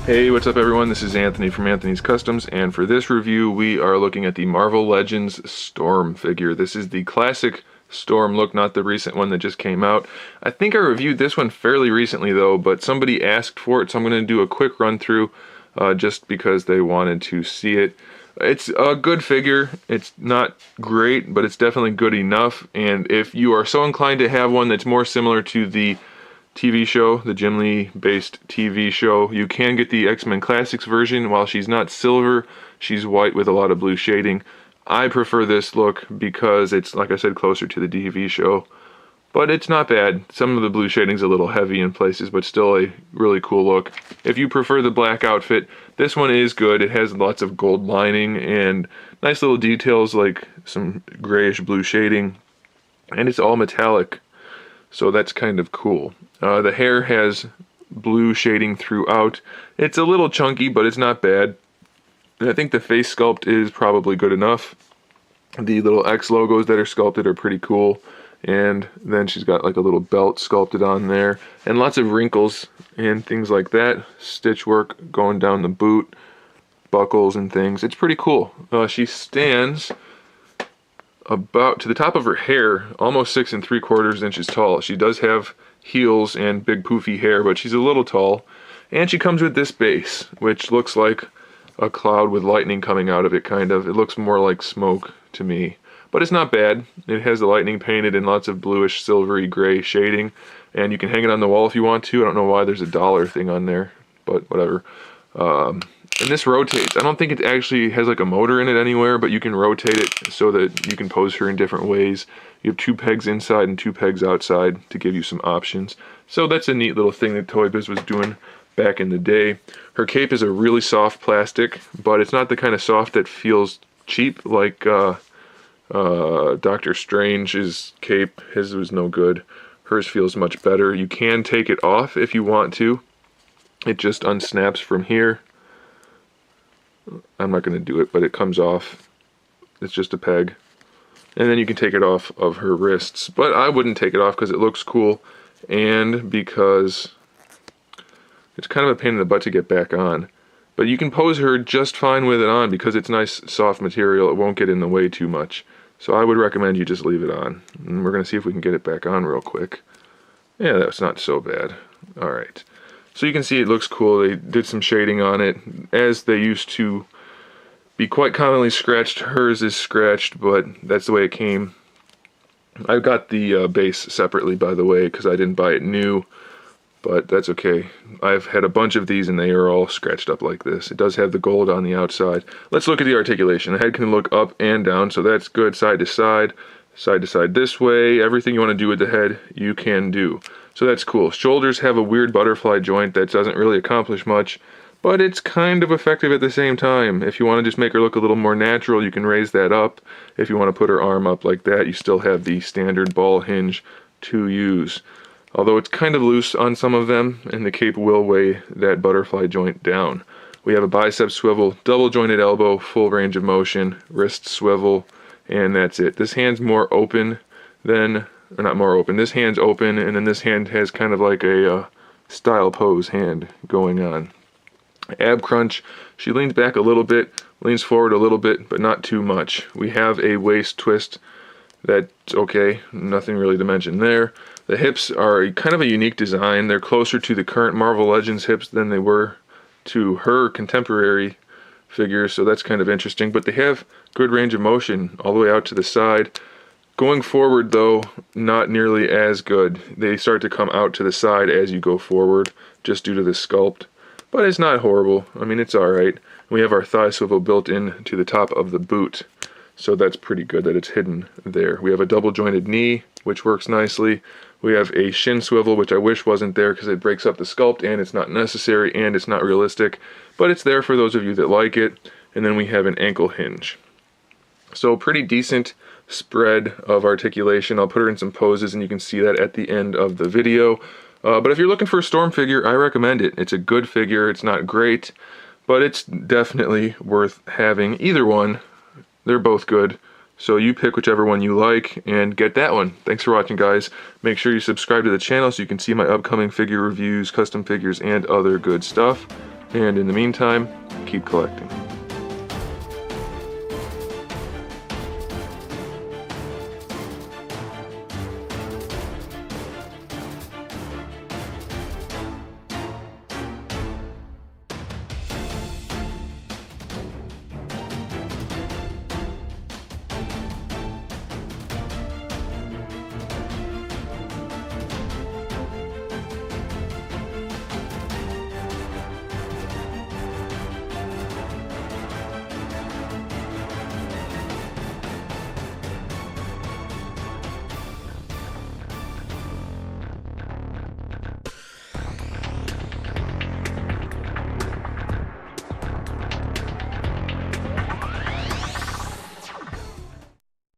Hey, what's up everyone? This is Anthony from Anthony's Customs, and for this review we are looking at the Marvel Legends Storm figure. This is the classic Storm look, not the recent one that just came out. I think I reviewed this one fairly recently though, but somebody asked for it, so I'm going to do a quick run through just because they wanted to see it. It's a good figure. It's not great, but it's definitely good enough, and if you are so inclined to have one that's more similar to the TV show, the Jim Lee based TV show, you can get the X-Men Classics version. While she's not silver, she's white with a lot of blue shading. I prefer this look because it's, like I said, closer to the TV show, but it's not bad. Some of the blue shading's a little heavy in places, but still a really cool look. If you prefer the black outfit, this one is good. It has lots of gold lining and nice little details like some grayish blue shading, and it's all metallic, so that's kind of cool. The hair has blue shading throughout. It's a little chunky, but it's not bad. And I think the face sculpt is probably good enough. The little X logos that are sculpted are pretty cool. And then she's got like a little belt sculpted on there. And lots of wrinkles and things like that. Stitch work going down the boot, buckles and things. It's pretty cool. She stands about to the top of her hair, almost 6 3/4 inches tall. She does have heels and big poofy hair, but she's a little tall. And she comes with this base, which looks like a cloud with lightning coming out of it, kind of. It looks more like smoke to me, but it's not bad. It has the lightning painted in lots of bluish, silvery, gray shading, and you can hang it on the wall if you want to. I don't know why there's a dollar thing on there, but whatever. And this rotates. I don't think it actually has like a motor in it anywhere, but you can rotate it so that you can pose her in different ways. You have 2 pegs inside and 2 pegs outside to give you some options. So that's a neat little thing that Toy Biz was doing back in the day. Her cape is a really soft plastic, but it's not the kind of soft that feels cheap like Doctor Strange's cape. His was no good. Hers feels much better. You can take it off if you want to. It just unsnaps from here. I'm not going to do it, but it comes off. It's just a peg. And then you can take it off of her wrists. But I wouldn't take it off because it looks cool and because it's kind of a pain in the butt to get back on. But you can pose her just fine with it on because it's nice soft material. It won't get in the way too much. So I would recommend you just leave it on. And we're going to see if we can get it back on real quick. Yeah, that's not so bad. Alright. So you can see it looks cool. They did some shading on it, as they used to be quite commonly scratched. Hers is scratched, but that's the way it came. I got the base separately, by the way, because I didn't buy it new, but that's okay. I've had a bunch of these and they are all scratched up like this. It does have the gold on the outside. Let's look at the articulation. The head can look up and down, so that's good. Side to side this way. Everything you want to do with the head, you can do. So that's cool. Shoulders have a weird butterfly joint that doesn't really accomplish much, but it's kind of effective at the same time. If you want to just make her look a little more natural, you can raise that up. If you want to put her arm up like that, you still have the standard ball hinge to use. Although it's kind of loose on some of them, and the cape will weigh that butterfly joint down. We have a bicep swivel, double jointed elbow, full range of motion, wrist swivel, and that's it. This hand's more open than, or not more open, this hand's open, and then this hand has kind of like a style pose hand going on. Ab crunch, she leans back a little bit, leans forward a little bit, but not too much. We have a waist twist that's okay, nothing really to mention there. The hips are kind of a unique design. They're closer to the current Marvel Legends hips than they were to her contemporary figures, so that's kind of interesting, but they have good range of motion all the way out to the side. Going forward though, not nearly as good. They start to come out to the side as you go forward, just due to the sculpt. But it's not horrible. I mean, it's alright. We have our thigh swivel built in to the top of the boot, so that's pretty good that it's hidden there. We have a double jointed knee, which works nicely. We have a shin swivel, which I wish wasn't there because it breaks up the sculpt and it's not necessary and it's not realistic, but it's there for those of you that like it. And then we have an ankle hinge. So pretty decent spread of articulation. I'll put her in some poses and you can see that at the end of the video. But if you're looking for a Storm figure, I recommend it. It's a good figure. It's not great, but it's definitely worth having. Either one, they're both good. So you pick whichever one you like and get that one. Thanks for watching, guys. Make sure you subscribe to the channel so you can see my upcoming figure reviews, custom figures, and other good stuff. And in the meantime, keep collecting.